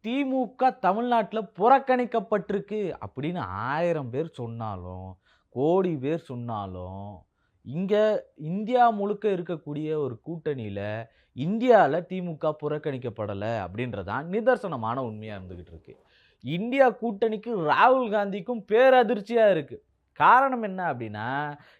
திமுக தமிழ்நாட்டுல புறக்கணிக்கப்பட்டிருக்கு அப்படின்னு 1000 பேர் சொன்னாலும், கோடி பேர் சொன்னாலும், இங்க இந்தியா முழுக்க இருக்கக்கூடிய ஒரு கூட்டணியில, இந்தியால திமுக புறக்கணிக்கப்படல அப்படின்றது தான் நிதர்சனமான உண்மையா இருந்துகிட்டு இருக்கு. இந்தியா கூட்டணிக்கு ராகுல் காந்திக்கும் பேரதிர்ச்சியா இருக்கு. காரணம் என்ன அப்படின்னா,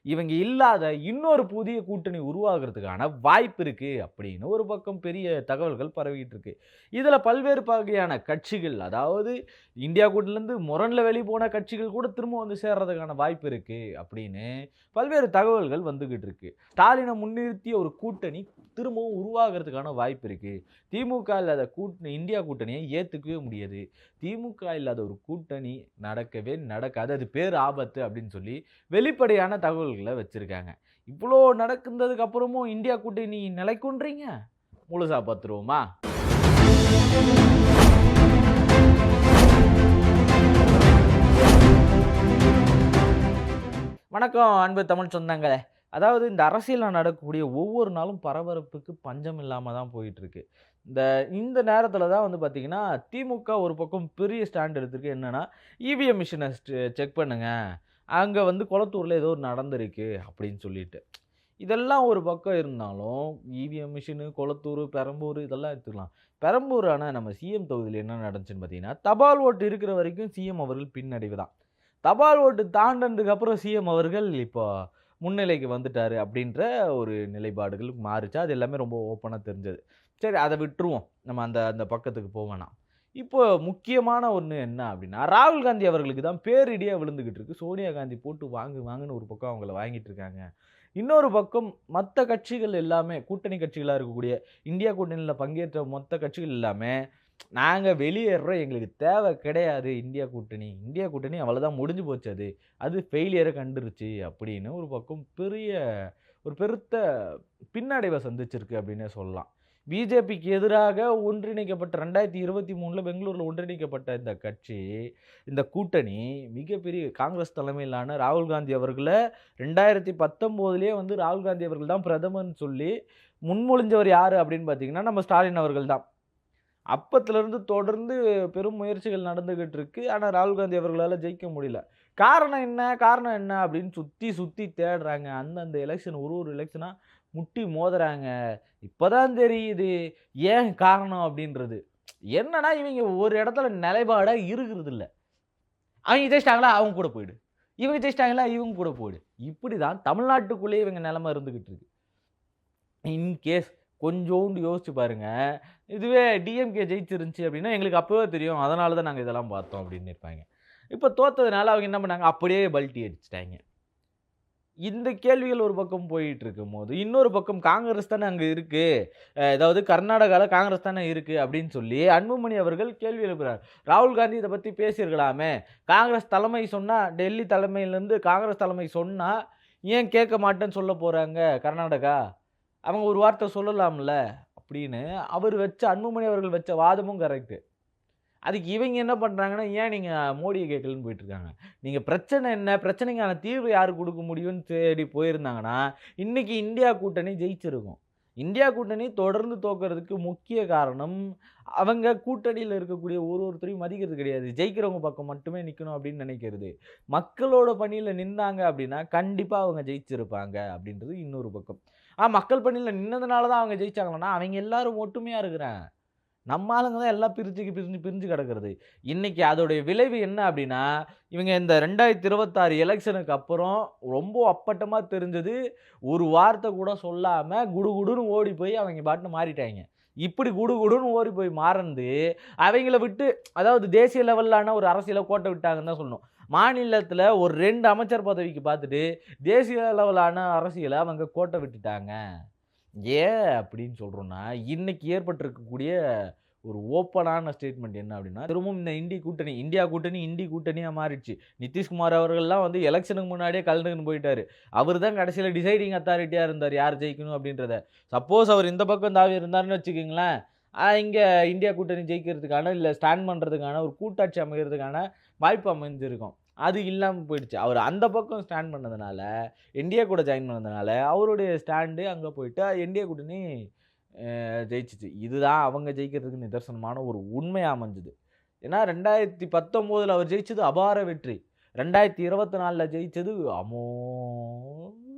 இவங்க இல்லாத இன்னொரு புதிய கூட்டணி உருவாகுறதுக்கான வாய்ப்பு இருக்கு அப்படின்னு ஒரு பக்கம் பெரிய தகவல்கள் பரவிட்டு இருக்கு. இதுல பல்வேறு வகையான கட்சிகள், அதாவது இந்தியா கூட்டணியிலிருந்து முரண்ல வெளிய போன கட்சிகள் கூட திரும்ப வந்து சேர்றதுக்கான வாய்ப்பு இருக்கு அப்படின்னு பல்வேறு தகவல்கள் வந்துகிட்டு இருக்கு. ஸ்டாலின முன்னிறுத்திய ஒரு கூட்டணி திரும்பவும் உருவாகுறதுக்கான வாய்ப்பு இருக்கு. திமுக இல்லாத இந்தியா கூட்டணியை ஏத்துக்கவே முடியாது. திமுக இல்லாத ஒரு கூட்டணி நடக்கவே நடக்காது. அது பேர் ஆபத்து அப்படின்னு சொல்லி வெளிப்படையான தகவல்கள வச்சிருக்காங்க. இவ்ளோ நடந்ததுக்கு அப்புறமும் இந்தியா கூட்டணி நிலைக்குன்றீங்க? முழுசா பார்த்துருவோமா? வணக்கம் அன்பு தமிழ் சொந்தங்களே. அதாவது இந்த அரசியல்ல நடக்கக்கூடிய ஒவ்வொரு நாளும் பரபரப்புக்கு பஞ்சம் இல்லாம தான் போயிட்டுருக்கு. இந்த இந்த நேரத்தில தான் வந்து பார்த்தீங்கன்னா, திமுக ஒரு பக்கம் பெரிய ஸ்டாண்ட் எடுத்திருக்கு. என்னன்னா, இவிஎம் மிஷின செக் பண்ணுங்க. அங்க வந்து கொளத்தூர்ல ஏதோ நடந்திருக்கு அப்படின்னு சொல்லிட்டு. இதெல்லாம் ஒரு பக்கம் இருந்தாலும், இவிஎம் மிஷினு, கொளத்தூர், பெரம்பூர் இதெல்லாம் எடுத்துக்கலாம். பெரம்பூர் ஆனா நம்ம சிஎம் தொகுதியில என்ன நடந்துச்சுன்னு பார்த்தீங்கன்னா, தபால் ஓட்டு இருக்கிற வரைக்கும் சிஎம் அவர்கள் பின்னடைவு தான். தபால் ஓட்டு தாண்டனதுக்கு அப்புறம் சிஎம் அவர்கள் இப்போ முன்னிலைக்கு வந்துட்டாரு அப்படின்ற ஒரு நிலைப்பாடுகள் மாறுச்சு. அது எல்லாமே ரொம்ப ஓப்பனா தெரிஞ்சது. சரி அத விட்டுருவோம். நம்ம அந்த அந்த பக்கத்துக்கு போ வேணாம். இப்போ முக்கியமான ஒண்ணு என்ன அப்படின்னா, ராகுல் காந்தி அவர்களுக்கு தான் பேரிடியா விழுந்துகிட்டு இருக்கு. சோனியா காந்தி போட்டு வாங்கு வாங்குன்னு ஒரு பக்கம் அவங்கள வாங்கிட்டு இருக்காங்க. இன்னொரு பக்கம் மத்த கட்சிகள் எல்லாமே கூட்டணி கட்சிகளா இருக்கக்கூடிய இந்தியா கூட்டணியில பங்கேற்ற மொத்த கட்சிகள் எல்லாமே நாங்க வெளியேறுறோம். எங்களுக்கு தேவை கிடையாது இந்தியா கூட்டணி. இந்தியா கூட்டணி அவ்வளதான் முடிஞ்சு போச்சு அது. அது ஃபெயிலியர கண்டுருச்சு அப்படின்னு ஒரு பக்கம் ஒரு பெருத்த பின்னடைவ சந்திச்சிருக்கு அப்படின்னே சொல்லலாம். பிஜேபிக்கு எதிராக ஒன்றிணைக்கப்பட்ட 2023ல பெங்களூர்ல ஒன்றிணைக்கப்பட்ட இந்த கட்சி, இந்த கூட்டணி மிகப்பெரிய காங்கிரஸ் தலைமையிலான ராகுல் காந்தி அவர்கள 2019லயே வந்து ராகுல் காந்தி அவர்கள் தான் பிரதமர்ன்னு சொல்லி முன்மொழிஞ்சவர் யாரு அப்படின்னு பார்த்தீங்கன்னா, நம்ம ஸ்டாலின் அவர்கள் தான். அப்பத்திலிருந்து தொடர்ந்து பெரும் முயற்சிகள் நடந்துகிட்டு இருக்கு. ஆனா, ராகுல் காந்தி அவர்களால ஜெயிக்க முடியல. காரணம் என்ன? காரணம் என்ன? அப்படின்னு சுத்தி சுத்தி தேடுறாங்க. அந்தந்த எலக்ஷன் ஒரு எலக்ஷனா முட்டி மோதுறாங்க. இப்பதான் தெரியுது ஏன் காரணம் அப்படின்றது. என்னன்னா, இவங்க ஒரு இடத்துல நிலைப்பாடா இருக்கிறதில்ல. அவங்க ஜெயிச்சிட்டாங்களா? அவங்க கூட போயிடு. இவங்க ஜெயிச்சிட்டாங்களா? இவங்க கூட போயிடு. இப்படிதான் தமிழ்நாட்டுக்குள்ளேயே இவங்க நிலைமை இருந்துகிட்டு இருக்கு. இன் கேஸ் கொஞ்சோண்டு யோசிச்சு பாருங்க. இதுவே டிஎம்கே ஜெயிச்சிருந்துச்சு அப்டின்னா, எங்களுக்கு அப்பவே தெரியும். அதனால தான் நாங்க இதெல்லாம் பார்த்தோம் அப்டின்னு இருப்பாங்க. இப்ப தோத்ததுனால அவங்க என்ன பண்ணாங்க, அப்படியே பல்டி அடிச்சுட்டாய்ங்க. இந்த கேள்விகள் ஒரு பக்கம் போயிட்டு இருக்கும்போது, இன்னொரு பக்கம் காங்கிரஸ் தானே அங்க இருக்கு. அதாவது கர்நாடகால காங்கிரஸ் தானே இருக்கு அப்டின்னு சொல்லி அன்புமணி அவர்கள் கேள்வி எழுப்புறார். ராகுல் காந்தி இத பத்தி பேசியிருக்கலாமே. காங்கிரஸ் தலைமை சொன்னா, டெல்லி தலைமையிலருந்து காங்கிரஸ் தலைமை சொன்னா, ஏன் கேட்க மாட்டேன்னு சொல்ல போறாங்க கர்நாடகா? அவங்க ஒரு வார்த்தை சொல்லலாம்ல அப்படின்னு அன்புமணி அவர்கள் வச்ச வாதமும் கரெக்ட். அதுக்கு இவங்க என்ன பண்றாங்கன்னா, ஏன் நீங்க மோடிய கேட்கலன்னு போயிட்டு இருக்காங்க. நீங்க பிரச்சனை என்ன? பிரச்சனைக்கான தீர்வு யாரு குடுக்க முடியும்னு தேடி போயிருந்தாங்கன்னா, இன்னைக்கு இந்தியா கூட்டணி ஜெயிச்சிருக்கும். இந்தியா கூட்டணி தொடர்ந்து தோற்கறதுக்கு முக்கிய காரணம், அவங்க கூட்டணியில இருக்கக்கூடிய ஒருத்தரையும் மதிக்கிறது கிடையாது. ஜெயிக்கிறவங்க பக்கம் மட்டுமே நிக்கணும் அப்படின்னு நினைக்கிறது. மக்களோட பணியில நின்னாங்க அப்படின்னா, கண்டிப்பா அவங்க ஜெயிச்சிருப்பாங்க அப்படின்றது இன்னொரு பக்கம். மக்கள் பணியில நின்னதுனால தான் அவங்க ஜெயிச்சாங்களான்னா, அவங்க எல்லாரும் ஒற்றுமையா இருக்கிறாங்க. நம்ம ஆளுங்க தான் எல்லாம் பிரிஞ்சு பிரிஞ்சு கிடக்கிறது. இன்னைக்கு அதோடைய விளைவு என்ன அப்டின்னா, இவங்க இந்த 2026 எலக்ஷனுக்கு அப்புறம் ரொம்ப அப்பட்டமா தெரிஞ்சது, ஒரு வார்த்தை கூட சொல்லாம குடுகுடுன்னு ஓடி போய் அவங்க பாட்டுன்னு மாறிட்டாய்ங்க. இப்படி குடுகுடுன்னு ஓடி போய் மாறுனது, அவைங்கள விட்டு அதாவது தேசிய லெவல்லான ஒரு அரசியல கோட்ட விட்டாங்கன்னு தான் சொல்லணும். மாநிலத்தில ஒரு 2 அமைச்சர் பதவிக்கு பார்த்துட்டு, தேசிய லெவலான அரசியல அவங்க கோட்ட விட்டுட்டாங்க. ஏன் அப்படின்னு சொல்றோம்னா, இன்னைக்கு ஏற்பட்டிருக்கக்கூடிய ஒரு ஓப்பனான ஸ்டேட்மெண்ட் என்ன அப்படின்னா, திரும்பவும் இந்த இந்தியா கூட்டணி இண்டி கூட்டணியா மாறிடுச்சு. நிதிஷ்குமார் அவர்கள்லாம் வந்து எலக்ஷனுக்கு முன்னாடியே கலந்துக்குன்னு போயிட்டாரு. அவரு தான் கடைசியில டிசைடிங் அத்தாரிட்டியா இருந்தாரு. யார் ஜெயிக்கணும் அப்படின்றத. சப்போஸ் அவர் இந்த பக்கம் தாவி இருந்தாருன்னு வச்சுக்கங்களேன், இங்க இந்தியா கூட்டணி ஜெயிக்கிறதுக்கான, இல்ல ஸ்டாண்ட் பண்றதுக்கான ஒரு கூட்டாட்சி அமைக்கிறதுக்கான வாய்ப்பு அமைஞ்சிருக்கும். அது இல்லாம போயிடுச்சு. அவரு அந்த பக்கம் ஸ்டாண்ட் பண்ணதுனால, என்டிஏ கூட ஜாயின் பண்ணதுனால, அவருடைய ஸ்டாண்டு அங்க போயிட்டு என்டிஏ கூட்டணி ஜெயிச்சுச்சு. இதுதான் அவங்க ஜெயிக்கிறதுக்கு நிதர்சனமான ஒரு உண்மையா அமைஞ்சது. ஏன்னா 2019ல அவர் ஜெயிச்சது அபார வெற்றி. 2024ல ஜெயிச்சது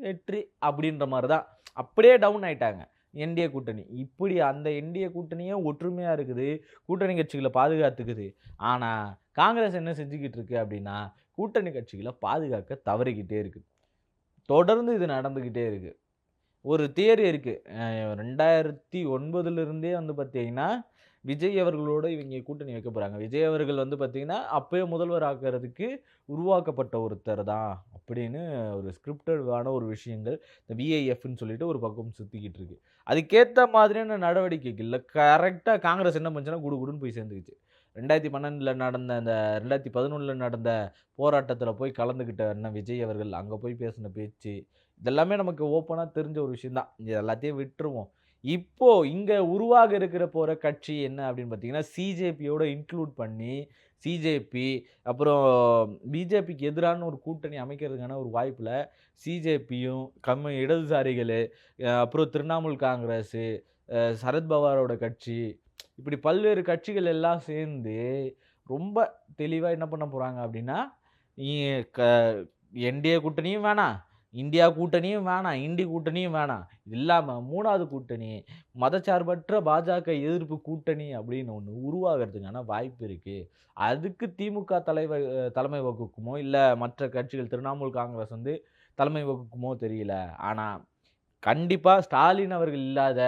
வெற்றி அப்படின்ற மாரி தான். அப்படியே டவுன் ஆயிட்டாங்க. என்டிஏ கூட்டணி. இப்படி அந்த என்டிஏ கூட்டணியே ஒற்றுமையா இருக்குது. கூட்டணி கட்சிகள பாதுகாத்துக்குது. ஆனா, காங்கிரஸ் என்ன செஞ்சுகிட்டு இருக்கு அப்படின்னா, கூட்டணி கட்சிகள பாதுகாக்க தவறிக்கிட்டே இருக்கு. தொடர்ந்து இது நடந்துகிட்டே இருக்கு. ஒரு தியரி இருக்கு. 2009ல இருந்தே வந்து பார்த்தீங்கன்னா, விஜய் அவர்களோட இவங்க கூட்டணி வைக்க போறாங்க. விஜய் அவர்கள் வந்து பார்த்தீங்கன்னா, அப்பயே முதல்வர் ஆக்குறதுக்கு உருவாக்கப்பட்ட ஒருத்தர் தான் அப்படின்னு ஒரு ஸ்கிரிப்டடான ஒரு விஷயங்கள், இந்த விஐஎஃப்ன்னு சொல்லிட்டு ஒரு பக்கம் சுத்திக்கிட்டு இருக்கு. அதுக்கேத்த மாதிரியான நடவடிக்கைகள்ல கரெக்ட்டா காங்கிரஸ் என்ன பண்ணுச்சுன்னா, குடுகுடுன்னு போய் சேர்ந்துக்கிச்சு. 2012ல நடந்த அந்த 2011ல நடந்த போராட்டத்தில போய் கலந்துக்கிட்ட அண்ணன் விஜய் அவர்கள் அங்க போய் பேசின பேச்சு, இதெல்லாமே நமக்கு ஓப்பனா தெரிஞ்ச ஒரு விஷயம் தான். இது எல்லாத்தையும் விட்டுருவோம். இப்போ இங்க உருவாக இருக்கிற போற கட்சி என்ன அப்படின்னு பார்த்தீங்கன்னா, சிஜேபியோட இன்க்ளூட் பண்ணி, சிஜேபி அப்புறம் பிஜேபிக்கு எதிரான ஒரு கூட்டணி அமைக்கிறதுக்கான ஒரு வாய்ப்புல சிஜேபியும், இடதுசாரிகளு, அப்புறம் திரிணாமுல் காங்கிரஸு, சரத்பவாரோட கட்சி, இப்படி பல்வேறு கட்சிகள் எல்லாம் சேர்ந்து ரொம்ப தெளிவா என்ன பண்ண போறாங்க அப்படின்னா, இ க என்டிஏ கூட்டணியும் வேணாம். இந்தியா கூட்டணியும் வேணாம். இண்டி கூட்டணியும் வேணாம். இது இல்லாம 3வது கூட்டணி, மதச்சார்பற்ற பாஜக எதிர்ப்பு கூட்டணி அப்படின்னு ஒண்ணு உருவாகுறதுக்கான வாய்ப்பு இருக்கு. அதுக்கு திமுக தலைமை வகுக்குமோ, இல்ல மற்ற கட்சிகள் திரிணாமுல் காங்கிரஸ் வந்து தலைமை வகுக்குமோ தெரியல. ஆனா கண்டிப்பா ஸ்டாலின் அவர்கள் இல்லாத,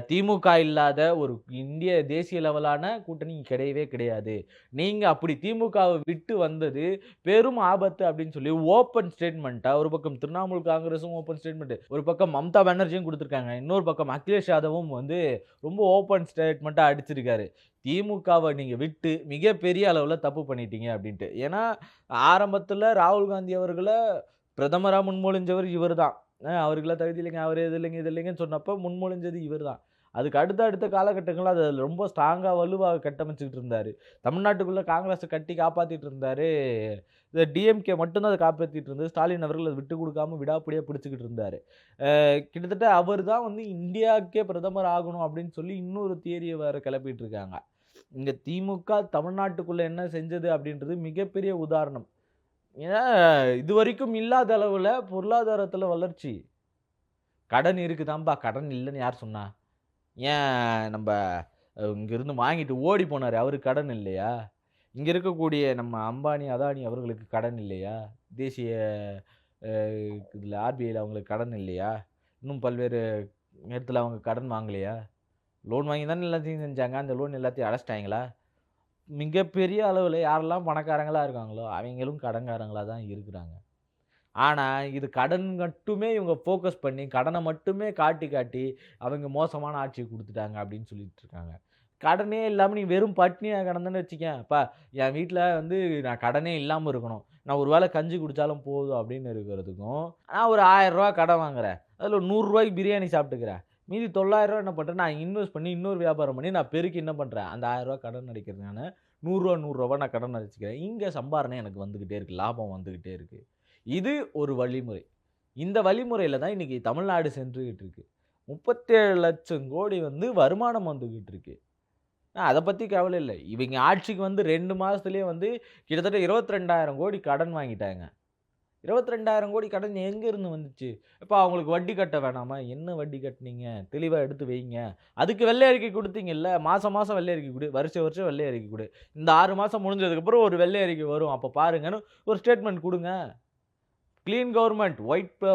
திமுக இல்லாத ஒரு இந்திய தேசிய லெவலான கூட்டணி கிடையவே கிடையாது. நீங்க அப்படி திமுகவ விட்டு வந்தது பெரும் ஆபத்து அப்படின்னு சொல்லி ஓப்பன் ஸ்டேட்மென்ட்டா ஒரு பக்கம் திரிணாமுல் காங்கிரஸும் ஓப்பன் ஸ்டேட்மென்ட், ஒரு பக்கம் மம்தா பானர்ஜியும் குடுத்திருக்காங்க. இன்னொரு பக்கம் அகிலேஷ் யாதவும் வந்து ரொம்ப ஓப்பன் ஸ்டேட்மென்ட்டா அடிச்சிருக்காரு. திமுகவ நீங்க விட்டு மிகப்பெரிய அளவுல தப்பு பண்ணிட்டீங்க அப்படின்ட்டு. ஏன்னா, ஆரம்பத்துல ராகுல் காந்தி அவர்கள பிரதமரா முன்மொழிஞ்சவர் இவர் தான். அவருக்கெல்லாம் தகுதி இல்லைங்க. அவரு இது இல்லைங்க, இது இல்லைங்கன்னு சொன்னப்ப முன்மொழிஞ்சது இவர் தான். அதுக்கு அடுத்த காலகட்டங்கள்ல அத ரொம்ப ஸ்ட்ராங்கா வலுவா கட்டமைச்சுக்கிட்டு இருந்தாரு. தமிழ்நாட்டுக்குள்ள காங்கிரஸ கட்டி காப்பாத்திட்டு இருந்தாரு. இந்த டிஎம்கே மட்டும் தான் அத காப்பாத்திட்டு இருந்தது. ஸ்டாலின் அவர்கள் அத விட்டுக் குடுக்காம விடாப்பிடியா பிடிச்சுக்கிட்டு இருந்தாரு. கிட்டத்தட்ட அவர் தான் வந்து இந்தியாவுக்கே பிரதமர் ஆகணும் அப்படின்னு சொல்லி இன்னொரு தியரிய வேற கிளப்பிட்டு இருக்காங்க. இங்க திமுக தமிழ்நாட்டுக்குள்ள என்ன செஞ்சது அப்படின்றது மிகப்பெரிய உதாரணம். ஏன்னா, இதுவரைக்கும் இல்லாத அளவுல பொருளாதாரத்துல வளர்ச்சி. கடன் இருக்குதாம்பா. கடன் இல்லன்னு யார் சொன்னா? ஏன் நம்ப இங்கிருந்து வாங்கிட்டு ஓடி போனாரே, அவருக்கு கடன் இல்லையா? இங்க இருக்கக்கூடிய நம்ம அம்பானி, அதானி அவர்களுக்கு கடன் இல்லையா? தேசிய அ இதுல ஆர்பிஐல அவங்களுக்கு கடன் இல்லையா? இன்னும் பல்வேறு இடத்துல அவங்க கடன் வாங்கலையா? லோன் வாங்கி தானே எல்லாத்தையும் செஞ்சாங்க. அந்த லோன் எல்லாத்தையும் அடைச்சுட்டாய்ங்களா? மிகப்பெரிய அளவுல யாரெல்லாம் பணக்காரங்களா இருக்காங்களோ, அவைங்களும் கடன்காரங்களா தான் இருக்கிறாங்க. ஆனா, இது கடன் மட்டுமே இவங்க ஃபோக்கஸ் பண்ணி, கடன மட்டுமே காட்டி, அவங்க மோசமான ஆட்சிய குடுத்துட்டாங்க அப்படின்னு சொல்லிட்டு இருக்காங்க. கடனே இல்லாம நீ வெறும் பட்னியா கிடந்தன்னு வச்சுக்கயேன், "அப்பா என் வீட்ல வந்து நான் கடனே இல்லாம இருக்கணும். நான் ஒரு வேள கஞ்சி குடிச்சாலும் போதும்" அப்படின்னு இருக்கிறதுக்கும், நான் ஒரு ரூ. 1000 கடன் வாங்குறேன். அதுல ஒரு ரூ. 100 பிரியாணி சாப்பிட்டுக்கிறேன். மீதி ரூ. 900 என்ன பண்றேன், நான் இன்வெஸ்ட் பண்ணி இன்னொரு வியாபாரம் பண்ணி நான் பெருக்கி என்ன பண்றேன், அந்த ரூ. 1000 கடன் அடைக்கிறதுக்கான ரூ. 100 நான் கடன் அடைச்சுக்கிறேன். இங்க சம்பாரணை எனக்கு வந்துகிட்டே இருக்கு. லாபம் வந்துகிட்டே இருக்கு. இது ஒரு வழிமுறை. இந்த வழிமுறையில தான் இன்னைக்கு தமிழ்நாடு சென்றுகிட்டு இருக்கு. 37,00,000 கோடி வந்து வருமானம் வந்துகிட்டு இருக்கு. அத பத்தி கவலை இல்ல. இவங்க ஆட்சிக்கு வந்து 2 மாசத்திலேயே வந்து கிட்டத்தட்ட 22,000 கோடி கடன் வாங்கிட்டாங்க. 22,000 கோடி கடன் எங்க இருந்து வந்துச்சு? எப்பா அவங்களுக்கு வட்டி கட்ட வேணாமா? என்ன வட்டி கட்டுனீங்க? தெளிவா எடுத்து வைங்க. அதுக்கு வெள்ளை அறிக்கை குடுத்தீங்கல்ல. மாசம் மாசம் வெள்ளை அறிக்கை குடு. வருஷம் வருஷம் வெள்ளை அறிக்கை குடு. இந்த 6 மாசம் முடிஞ்சதுக்கப்புறம் ஒரு வெள்ளை அறிக்கை வரும். அப்ப பாருங்கன்னு ஒரு ஸ்டேட்மெண்ட் குடுங்க. கிளீன் கவர்ன்மென்ட்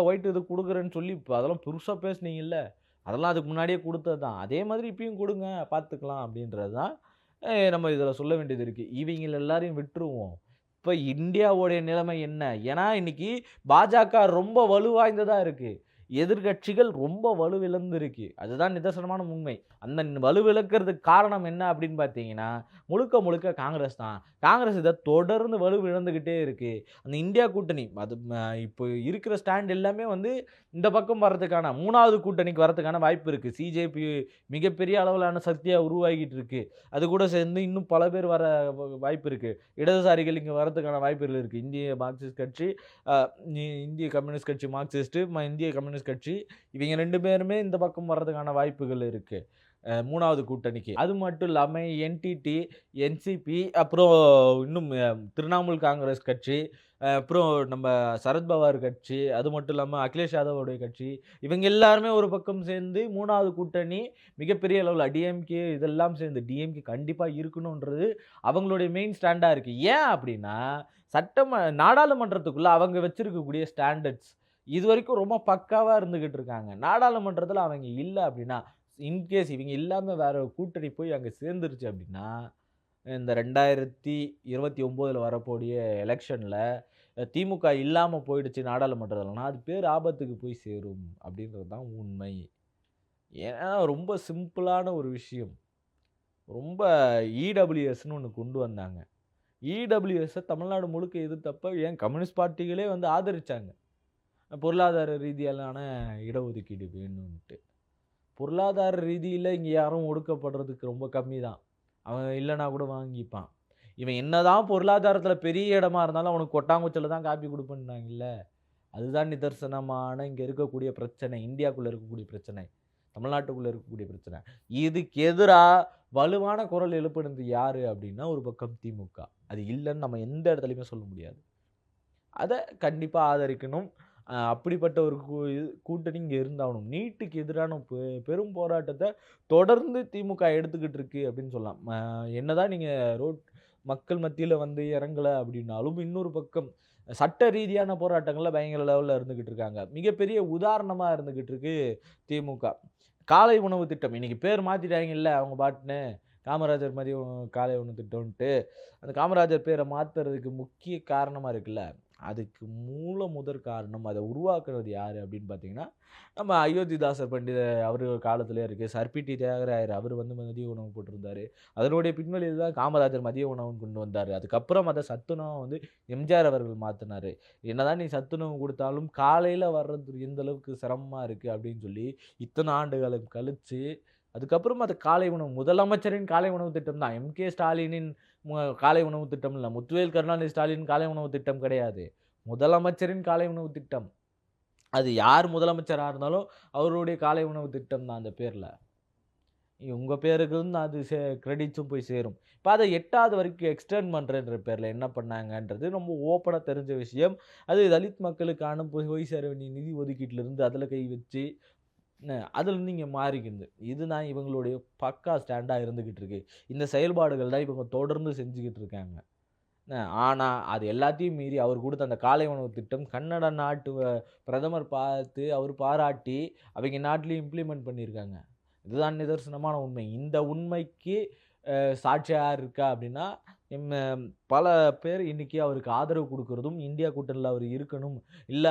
ஒயிட் இது குடுக்குறேன்னு சொல்லி இப்ப அதெல்லாம் பெருசா பேசுனீங்கல்ல. அதெல்லாம் அதுக்கு முன்னாடியே குடுத்தது தான். அதே மாதிரி இப்பயும் குடுங்க பார்த்துக்கலாம் அப்படின்றது தான் நம்ம இதில சொல்ல வேண்டியது இருக்கு. இவைங்கள எல்லாரையும் விட்டுருவோம். இப்ப இந்தியாவுடைய நிலைமை என்ன? ஏன்னா இன்னைக்கு பாஜக ரொம்ப வலுவாய்ந்ததா இருக்கு. எதிர்க்கட்சிகள் ரொம்ப வலுவிழந்திருக்கு. அதுதான் நிதர்சனமான உண்மை. அந்த வலுவிழக்கிறதுக்கு காரணம் என்ன அப்படின்னு பார்த்தீங்கன்னா, முழுக்க முழுக்க காங்கிரஸ் தான். காங்கிரஸ் இத தொடர்ந்து வலுவிழந்துகிட்டே இருக்கு. அந்த இந்தியா கூட்டணி அது இப்போ இருக்கிற ஸ்டாண்ட் எல்லாமே வந்து இந்த பக்கம் வர்றதுக்கான 3வது கூட்டணிக்கு வர்றதுக்கான வாய்ப்பு இருக்கு. சிஜேபி மிகப்பெரிய அளவிலான சக்தியா உருவாகிட்டு இருக்கு. அது கூட சேர்ந்து இன்னும் பல பேர் வர வாய்ப்பு இருக்கு. இடதுசாரிகள் இங்க வர்றதுக்கான வாய்ப்புகள் இருக்கு. இந்திய மார்க்சிஸ்ட் கட்சி, அ இந்திய கம்யூனிஸ்ட் கட்சி மார்க்சிஸ்ட், இந்திய கம்யூனிஸ்ட் கம்யூனிஸ்ட் கட்சி. இவங்க 2 பேருமே இந்த பக்கம் வர்றதுக்கான வாய்ப்புகள் இருக்கு. 3வது கூட்டணிக்கு. அது மட்டும் இல்லாம என்டிடி, என்சிபி அப்புறம் இன்னும் திரிணாமுல் காங்கிரஸ் கட்சி, அப்புறம் நம்ம சரத்பவார் கட்சி, அது மட்டும் இல்லாம அகிலேஷ் யாதவோடைய கட்சி. இவங்க எல்லாருமே ஒரு பக்கம் சேர்ந்து 3வது கூட்டணி மிகப்பெரிய அளவுல டிஎம்கே இதெல்லாம் சேர்ந்து டிஎம்கே கண்டிப்பா இருக்கணுன்றது அவங்களுடைய மெயின் ஸ்டாண்டா இருக்கு. ஏன் அப்டின்னா, நாடாளுமன்றத்துக்குள்ள அவங்க வச்சிருக்கக்கூடிய ஸ்டாண்டர்ட்ஸ் இதுவரைக்கும் ரொம்ப பக்காவா இருந்துகிட்டு இருக்காங்க. நாடாளுமன்றத்துல அவங்க இல்ல அப்டின்னா, இன்கேஸ் இவங்க இல்லாம வேற ஒரு கூட்டணி போய் அங்க சேர்ந்துருச்சு அப்டின்னா, இந்த 2029ல வரக்கூடிய எலக்ஷன்ல திமுக இல்லாம போயிடுச்சு நாடாளுமன்றத்துலனா, அது பேர் ஆபத்துக்கு போய் சேரும் அப்டின்றது தான் உண்மை. ஏன்னா ரொம்ப சிம்பிளான ஒரு விஷயம். ரொம்ப இடபிள்யூஎஸ்ன்னு ஒண்ணு கொண்டு வந்தாங்க. இடபிள்யூஎஸ்ஸ தமிழ்நாடு முழுக்க எதிர்த்தப்ப ஏன் கம்யூனிஸ்ட் பார்ட்டிகளே வந்து ஆதரிச்சாங்க. பொருளாதார ரீதியாலான இடஒதுக்கீடு வேணுன்ட்டு. பொருளாதார ரீதியில இங்க யாரும் ஒடுக்கப்படுறதுக்கு ரொம்ப கம்மி தான். அவன் இல்லன்னா கூட வாங்கிப்பான். இவன் என்னதான் பொருளாதாரத்தில பெரிய இடமா இருந்தாலும் அவனுக்கு கொட்டாங்குச்சில தான் காப்பி குடுப்பேன்னாங்கல்ல. அதுதான் நிதர்சனமான இங்க இருக்கக்கூடிய பிரச்சனை. இந்தியாக்குள்ள இருக்கக்கூடிய பிரச்சனை. தமிழ்நாட்டுக்குள்ள இருக்கக்கூடிய பிரச்சனை. இதுக்கு எதிரா வலுவான குரல் எழுப்புனது யாரு அப்டின்னா, ஒரு பக்கம் திமுக. அது இல்லன்னு நம்ம எந்த இடத்துலயுமே சொல்ல முடியாது. அத கண்டிப்பா ஆதரிக்கணும். அப்படிப்பட்ட ஒரு கூட்டணி இங்க இருந்தாகணும். நீட்டுக்கு எதிரான பெரும் போராட்டத்த தொடர்ந்து திமுக எடுத்துக்கிட்டு இருக்கு அப்படின்னு சொல்லலாம். என்னதான் நீங்க மக்கள் மத்தியில வந்து இறங்கல அப்படின்னாலும், இன்னொரு பக்கம் சட்ட ரீதியான போராட்டங்கள்ல பயங்கர லெவல்ல இருந்துகிட்டு இருக்காங்க. மிகப்பெரிய உதாரணமா இருந்துகிட்டு இருக்கு திமுக. காலை உணவு திட்டம். இன்னைக்கு பேர் மாத்திட்டாங்கல்ல அவங்க பாட்டுன்னு. காமராஜர் மதிய காலை உணவு திட்டம்ன்ட்டு. அந்த காமராஜர் பேர மாத்துறதுக்கு முக்கிய காரணமா இருக்குல்ல. அதுக்கு முதற் காரணம், அத உருவாக்குனது யாரு அப்படின்னு பார்த்தீங்கன்னா, நம்ம அயோத்திதாசர் பண்டிதர் அவரு காலத்திலேயே இருக்கு. Sir PT. தியாகராயர் அவரு வந்து மதிய உணவு போட்டிருந்தாரு. அதனுடைய பின்வழியில தான் காமராஜர் மதிய உணவுன்னு கொண்டு வந்தாரு. அதுக்கப்புறம் அத சத்துணவா வந்து எம்ஜிஆர் அவர்கள் மாத்துனாரு. என்னதான் நீ சத்துணவு குடுத்தாலும் காலையில வர்றது எந்த அளவுக்கு சிரமமா இருக்கு அப்படின்னு சொல்லி, இத்தன ஆண்டுகளும் கழிச்சு, அதுக்கப்புறம் அது காலை உணவு முதலமைச்சரின் காலை உணவு திட்டம் தான். எம்.கே. ஸ்டாலினின் காலை உணவு திட்டம் இல்ல. முத்துவேல் கருணாநிதி ஸ்டாலின் காலை உணவு திட்டம் கிடையாது. முதலமைச்சரின் காலை உணவு திட்டம். அது யார் முதலமைச்சரா இருந்தாலும், அவருடைய காலை உணவு திட்டம் தான் அந்த பேர்ல. உங்க பேருக்கு வந்து அது கிரெடிட்ஸும் போய் சேரும். இப்ப அத 8வது வரைக்கும் எக்ஸ்டெண்ட் பண்றேன்ற பேர்ல என்ன பண்ணாங்கன்றது ரொம்ப ஓப்பனா தெரிஞ்ச விஷயம். அது தலித் மக்களுக்கான போய் சேர வேண்டிய நிதி ஒதுக்கீட்டிலிருந்து அதில கை வச்சு, அதிலிருந்து இங்க மாறிக்கிது. இதுதான் இவங்களுடைய பக்கா ஸ்டாண்டா இருந்துகிட்டு இருக்கு. இந்த செயல்பாடுகள் தான் இவங்க தொடர்ந்து செஞ்சுகிட்டு இருக்காங்க. ஆனா, அது எல்லாத்தையும் மீறி அவர் குடுத்த அந்த காலை உணவு திட்டம் கன்னட நாட்டு பிரதமர் பார்த்து அவர் பாராட்டி, அவைங்க நாட்டிலயும் இம்ப்ளிமெண்ட் பண்ணியிருக்காங்க. இதுதான் நிதர்சனமான உண்மை. இந்த உண்மைக்கு சாட்சியா யார் இருக்கா அப்டின்னா, இம்ம பல பேர் இன்னைக்கு அவருக்கு ஆதரவு குடுக்குறதும், இந்தியா கூட்டணில அவர் இருக்கணும்.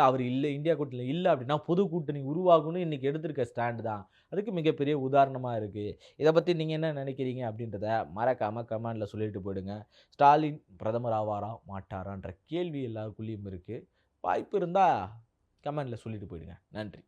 அவர் இல்ல இந்தியா கூட்டணில இல்ல அப்டின்னா, புது கூட்டணி உருவாகும்னு இன்னைக்கு எடுத்திருக்க ஸ்டாண்ட் தான். அதுக்கு மிகப்பெரிய உதாரணமா இருக்கு. இத பத்தி நீங்க என்ன நெனைக்கிறீங்க அப்டின்றத மறக்காம கமெண்ட்ல சொல்லிட்டு போயிடுங்க. ஸ்டாலின் பிரதமர் ஆவாரா? மாட்டாரான்ற கேள்வி எல்லாருக்குள்ளயும் இருக்கு. வாய்ப்பு இருந்தா கமெண்ட்ல சொல்லிட்டு போயிடுங்க. நன்றி.